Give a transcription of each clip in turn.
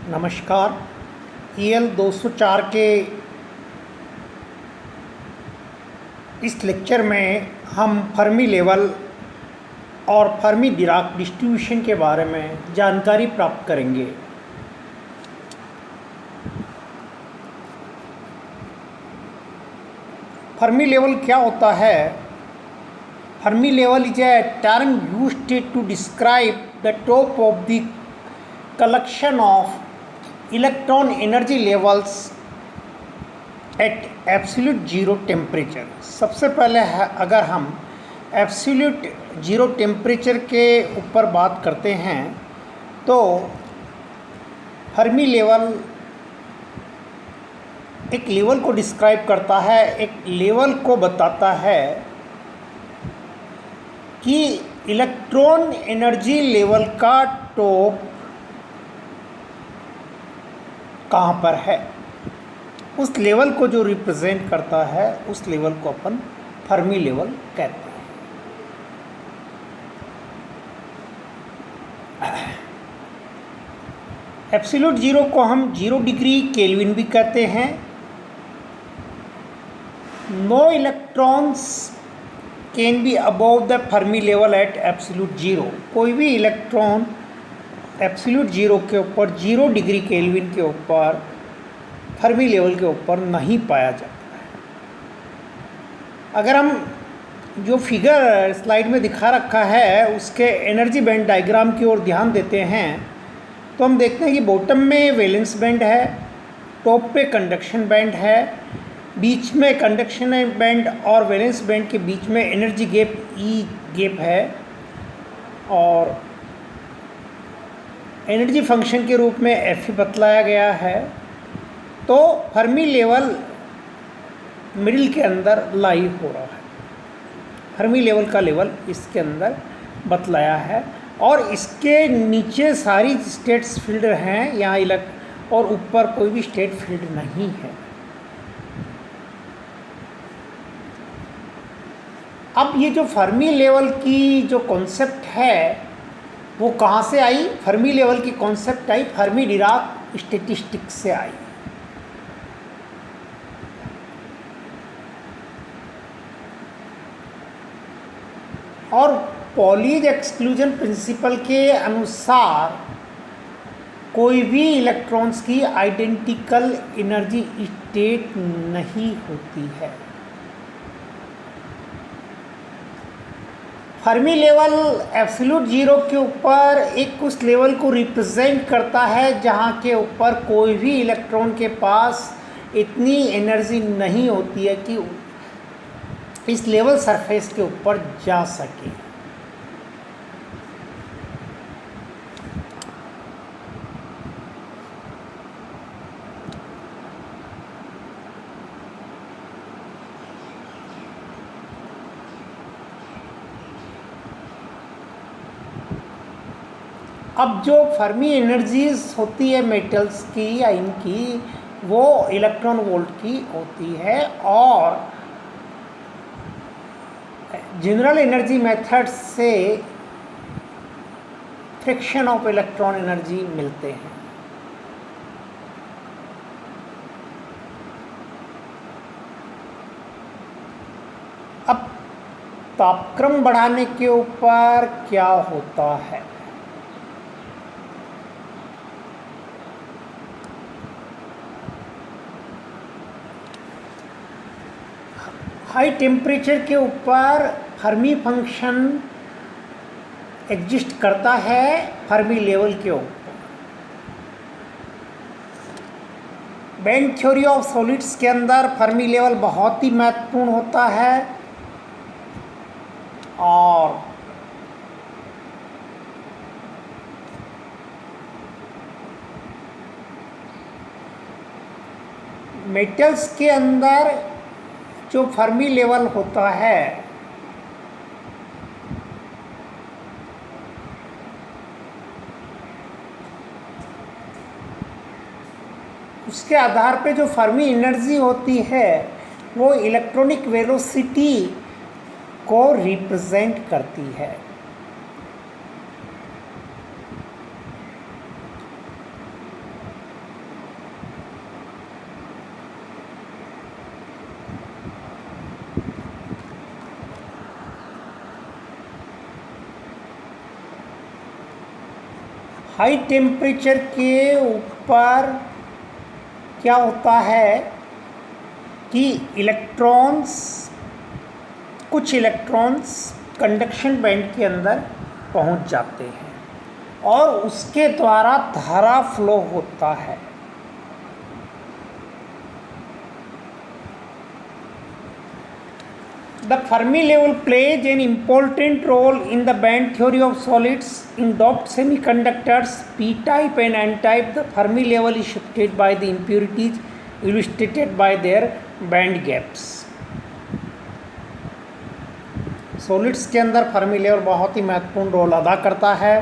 नमस्कार। EL 204 के इस लेक्चर में हम फर्मी लेवल और फर्मी डिराक डिस्ट्रीब्यूशन के बारे में जानकारी प्राप्त करेंगे। फर्मी लेवल क्या होता है? Fermi level is a term used to describe the top of the collection of electron energy levels at absolute zero temperature। सबसे पहले अगर हम एब्सोल्यूट जीरो टेम्परेचर के ऊपर बात करते हैं तो फर्मी लेवल एक लेवल को डिस्क्राइब करता है, एक लेवल को बताता है कि इलेक्ट्रॉन एनर्जी लेवल का टॉप कहाँ पर है। उस लेवल को जो रिप्रेजेंट करता है उस लेवल को अपन फर्मी लेवल कहते हैं। एब्सोल्यूट जीरो को हम 0 डिग्री केल्विन भी कहते हैं। No electrons can be above the Fermi level at absolute zero. कोई भी इलेक्ट्रॉन एब्सोल्यूट जीरो के ऊपर 0 डिग्री केल्विन के ऊपर फर्मी लेवल के ऊपर नहीं पाया जाता है। अगर हम जो फिगर स्लाइड में दिखा रखा है उसके एनर्जी बैंड डायग्राम की ओर ध्यान देते हैं तो हम देखते हैं कि बॉटम में वैलेंस बैंड है, टॉप पे कंडक्शन बैंड है, बीच में कंडक्शन बैंड और वैलेंस बैंड के बीच में एनर्जी गैप ई गैप है और एनर्जी फंक्शन के रूप में F बतलाया गया है। तो फर्मी लेवल मिडिल के अंदर लाई हो रहा है। फर्मी लेवल का लेवल इसके अंदर बतलाया है और इसके नीचे सारी स्टेट्स फील्ड हैं यहाँ और ऊपर कोई भी स्टेट फील्ड नहीं है। अब ये जो फर्मी लेवल की जो कॉन्सेप्ट है वो कहाँ से आई? फर्मी लेवल की concept I Fermi Dirac statistics से आई। और पॉलीज एक्सक्लूजन प्रिंसिपल के अनुसार कोई भी इलेक्ट्रॉन्स की आइडेंटिकल एनर्जी स्टेट नहीं होती है। फर्मी लेवल एब्सोल्यूट जीरो के ऊपर एक उस लेवल को रिप्रेजेंट करता है जहाँ के ऊपर कोई भी इलेक्ट्रॉन के पास इतनी एनर्जी नहीं होती है कि इस लेवल सरफेस के ऊपर जा सके। अब जो फर्मी एनर्जीज होती है मेटल्स की या इनकी वो इलेक्ट्रॉन वोल्ट की होती है और जनरल एनर्जी मेथड से फ्रिक्शन ऑफ इलेक्ट्रॉन एनर्जी मिलते हैं। अब तापक्रम बढ़ाने के ऊपर क्या होता है? हाई टेम्परेचर के ऊपर फर्मी फंक्शन एग्जिस्ट करता है फर्मी लेवल के ऊपर। बैंड थ्योरी ऑफ सॉलिड्स के अंदर फर्मी लेवल बहुत ही महत्वपूर्ण होता है और मेटल्स के अंदर जो फर्मी लेवल होता है उसके आधार पे जो फर्मी एनर्जी होती है वो इलेक्ट्रॉनिक वेलोसिटी को रिप्रेजेंट करती है। हाई टेम्परेचर के ऊपर क्या होता है कि कुछ इलेक्ट्रॉन्स कंडक्शन बैंड के अंदर पहुंच जाते हैं और उसके द्वारा धारा फ्लो होता है। The Fermi level plays an important role in the band theory of solids. In doped semiconductors, p-type and n-type, the Fermi level is shifted by the impurities illustrated by their band gaps. Solids के अंदर Fermi level बहुत ही महत्वपूर्ण role अदा करता है।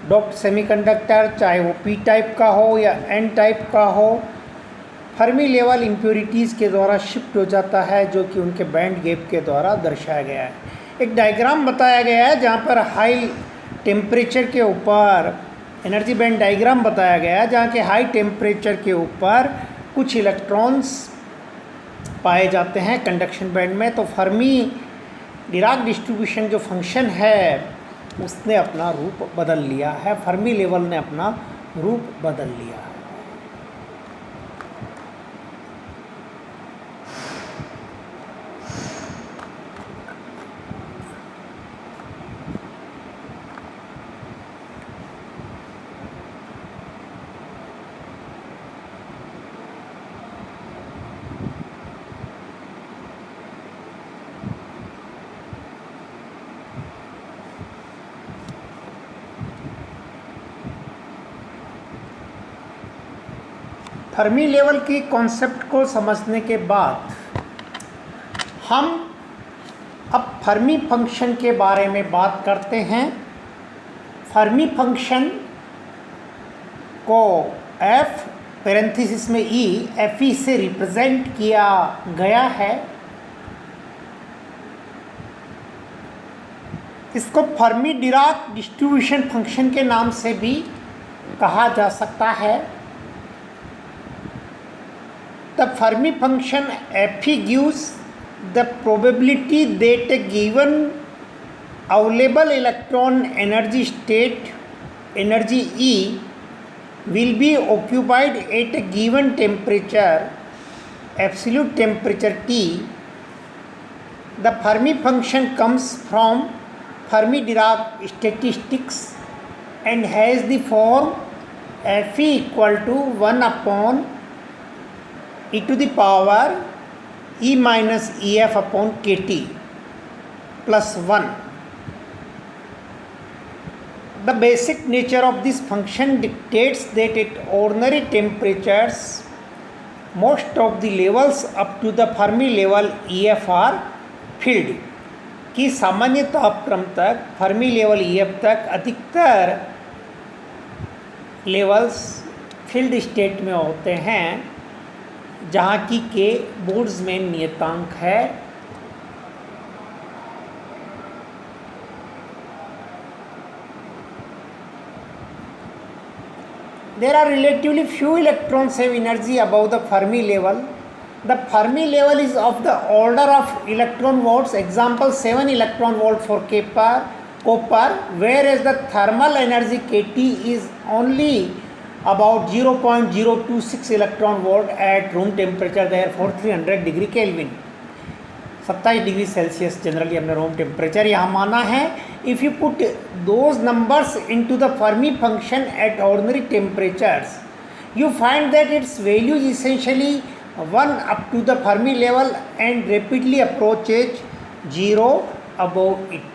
Doped semiconductor चाहे वो P type का हो या एन टाइप का हो, फर्मी लेवल इम्प्योरिटीज़ के द्वारा शिफ्ट हो जाता है, जो कि उनके बैंड गैप के द्वारा दर्शाया गया है। एक डायग्राम बताया गया है जहाँ पर हाई टेम्परेचर के ऊपर एनर्जी बैंड डायग्राम बताया गया है, जहाँ के हाई टेम्परेचर के ऊपर कुछ इलेक्ट्रॉन्स पाए जाते हैं कंडक्शन बैंड में। तो फर्मी डिराक डिस्ट्रीब्यूशन जो फंक्शन है उसने अपना रूप बदल लिया है, फर्मी लेवल ने अपना रूप बदल लिया है। फर्मी लेवल की कॉन्सेप्ट को समझने के बाद हम अब फर्मी फंक्शन के बारे में बात करते हैं। फर्मी फंक्शन को एफ पैरेंथेसिस में ई एफ ई से रिप्रेजेंट किया गया है। इसको फर्मी डिराक डिस्ट्रीब्यूशन फंक्शन के नाम से भी कहा जा सकता है। The Fermi function Fe gives the probability that a given available electron energy state, energy E, will be occupied at a given temperature, absolute temperature T. The Fermi function comes from Fermi-Dirac statistics and has the form Fe equal to 1 upon e to the power e minus ef upon kt plus 1. The basic nature of this function dictates that at ordinary temperatures most of the levels up to the Fermi level EF are filled. कि सामान्य तापक्रम तक Fermi level EF तक अधिकतर levels field state में होते हैं, जहाँ की के बोल्ट्जमैन नियतांक है। There are relatively few electrons have energy above the Fermi level. The Fermi level is of the order of electron volts. Example 7 electron volt for copper, whereas the thermal energy Kt is only about 0.026 electron volt at room temperature, therefore 300 degree kelvin, 27 degree Celsius generally हमने room temperature यहाँ माना है। If you put those numbers into the Fermi function at ordinary temperatures, you find that its value is essentially 1 up to the Fermi level and rapidly approaches 0 above it.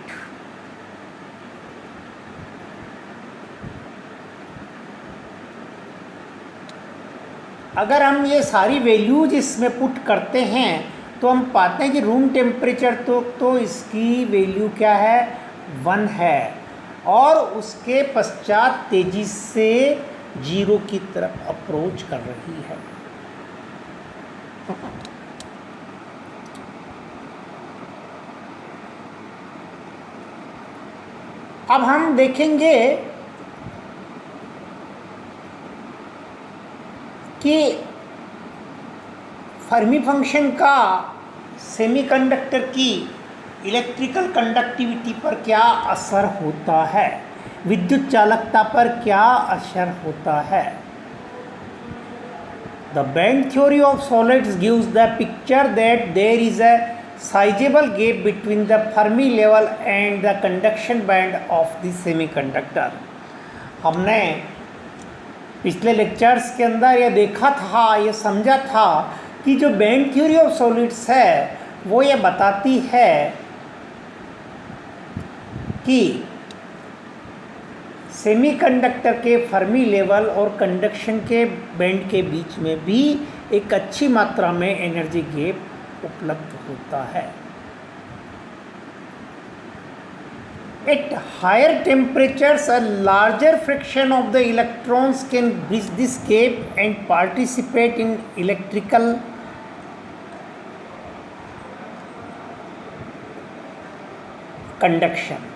अगर हम ये सारी values इसमें put करते हैं तो हम पाते हैं कि रूम टेम्परेचर तो इसकी वैल्यू क्या है, 1 है, और उसके पश्चात तेज़ी से 0 की तरफ अप्रोच कर रही है। अब हम देखेंगे कि फर्मी फंक्शन का सेमीकंडक्टर की इलेक्ट्रिकल कंडक्टिविटी पर क्या असर होता है। विद्युत चालकता पर क्या असर होता है? The band theory of solids gives the picture that there is a sizable gap between the Fermi level and the conduction band of the semiconductor. हमने पिछले लेक्चर्स के अंदर ये देखा था, ये समझा था कि जो बैंड थ्योरी ऑफ सॉलिड्स है वो ये बताती है कि सेमीकंडक्टर के फर्मी लेवल और कंडक्शन के बैंड के बीच में भी एक अच्छी मात्रा में एनर्जी गैप उपलब्ध होता है। At higher temperatures, a larger fraction of the electrons can bridge this gap and participate in electrical conduction.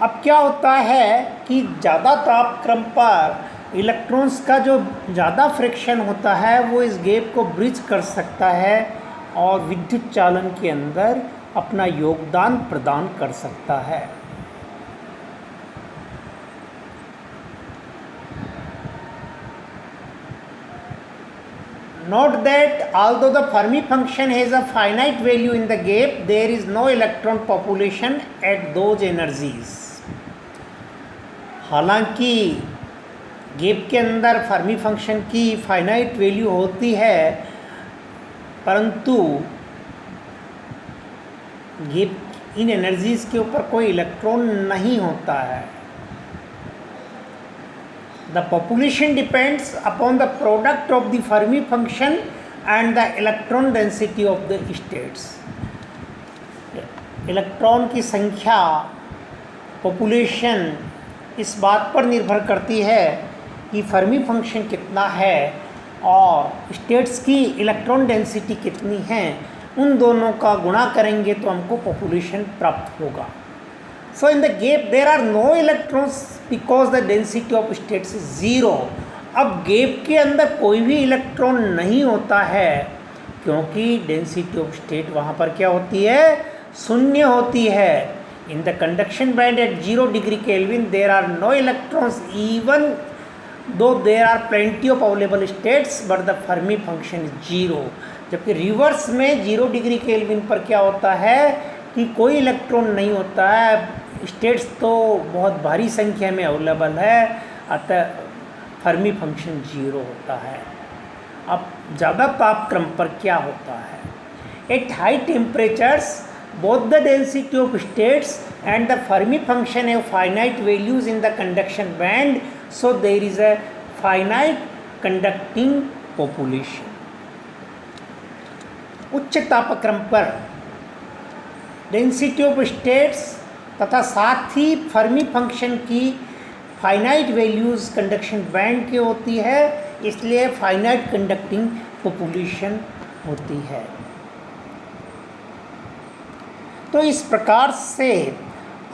अब क्या होता है कि ज़्यादा तापक्रम पर इलेक्ट्रॉन्स का जो ज़्यादा फ्रैक्शन होता है वो इस गैप को ब्रिज कर सकता है और विद्युत चालन के अंदर अपना योगदान प्रदान कर सकता है। Note that although the Fermi function has a finite value in the gap, there is no electron population at those energies. हालांकि गैप के अंदर फर्मी फंक्शन की फाइनाइट वैल्यू होती है, परंतु गैप इन एनर्जीज के ऊपर कोई इलेक्ट्रॉन नहीं होता है। The population depends upon the product of the Fermi function and the electron density of the states. Electron की संख्या, पॉपुलेशन इस बात पर निर्भर करती है कि फर्मी फंक्शन कितना है और स्टेट्स की इलेक्ट्रॉन डेंसिटी कितनी है। उन दोनों का गुणा करेंगे तो हमको पॉपुलेशन प्राप्त होगा। So in the gap there are no electrons because the density of states is 0. अब गैप के अंदर कोई भी इलेक्ट्रॉन नहीं होता है क्योंकि डेंसिटी ऑफ स्टेट वहाँ पर क्या होती है? शून्य होती है। In the conduction band at 0 degree kelvin there are no electrons even though there are plenty of available states but the Fermi function is 0। जबकि रिवर्स में 0 डिग्री केल्विन पर क्या होता है कि कोई इलेक्ट्रॉन नहीं होता है, स्टेट्स तो बहुत भारी संख्या में अवेलेबल है, अतः फर्मी फंक्शन 0 होता है। अब ज़्यादा तापक्रम पर क्या होता है? At high temperatures both the density of states and the Fermi function have finite values in the conduction band, so there is a finite conducting population. उच्च तापक्रम पर डेंसिटी ऑफ स्टेट्स तथा साथ ही फर्मी फंक्शन की finite values conduction band की होती है, इसलिए फाइनाइट कंडक्टिंग पॉपुलेशन होती है। तो इस प्रकार से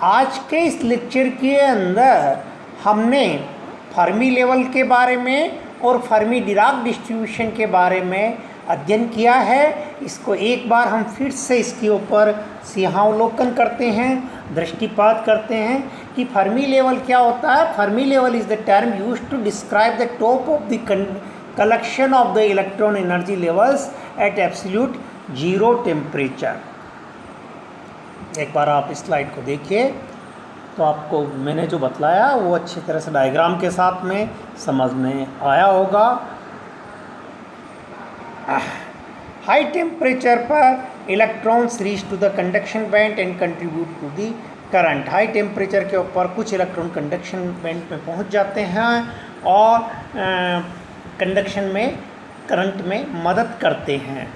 आज के इस लेक्चर के अंदर हमने फर्मी लेवल के बारे में और फर्मी डिराक डिस्ट्रीब्यूशन के बारे में अध्ययन किया है। इसको एक बार हम फिर से इसके ऊपर सिंहावलोकन करते हैं, दृष्टिपात करते हैं कि फर्मी लेवल क्या होता है। Fermi level is the term used to describe the top of the collection of the electron energy levels at absolute 0 temperature. एक बार आप इस स्लाइड को देखिए तो आपको मैंने जो बतलाया वो अच्छी तरह से डायग्राम के साथ में समझ में आया होगा। हाई टेम्परेचर पर electrons reach to the conduction band and contribute to the current. High temperature के ऊपर कुछ इलेक्ट्रॉन कंडक्शन बैंड में पहुंच जाते हैं और कंडक्शन में करंट में मदद करते हैं।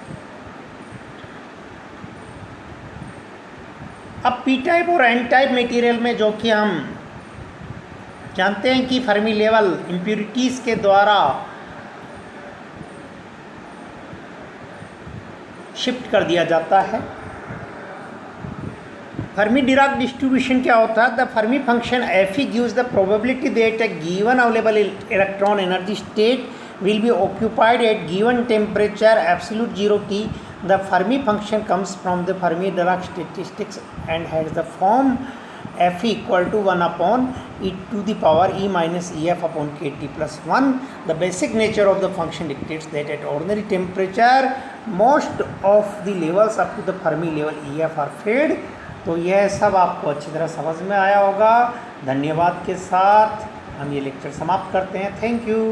अब पी टाइप और एन टाइप मटेरियल में जो कि हम जानते हैं कि फर्मी लेवल इम्प्योरिटीज़ के द्वारा शिफ्ट कर दिया जाता है। फर्मी डिराक डिस्ट्रीब्यूशन क्या होता है? The Fermi function F E gives the probability that A given available electron energy state will be occupied at given temperature absolute 0 T. The Fermi function comes from the Fermi Dirac statistics and has the form F equal to 1 upon e to the power e minus EF upon kT plus 1. The basic nature of the function dictates that at ordinary temperature most of the levels up to the Fermi level EF are filled. तो यह सब आपको अच्छी तरह समझ में आया होगा। धन्यवाद के साथ हम ये लेक्चर समाप्त करते हैं। Thank you.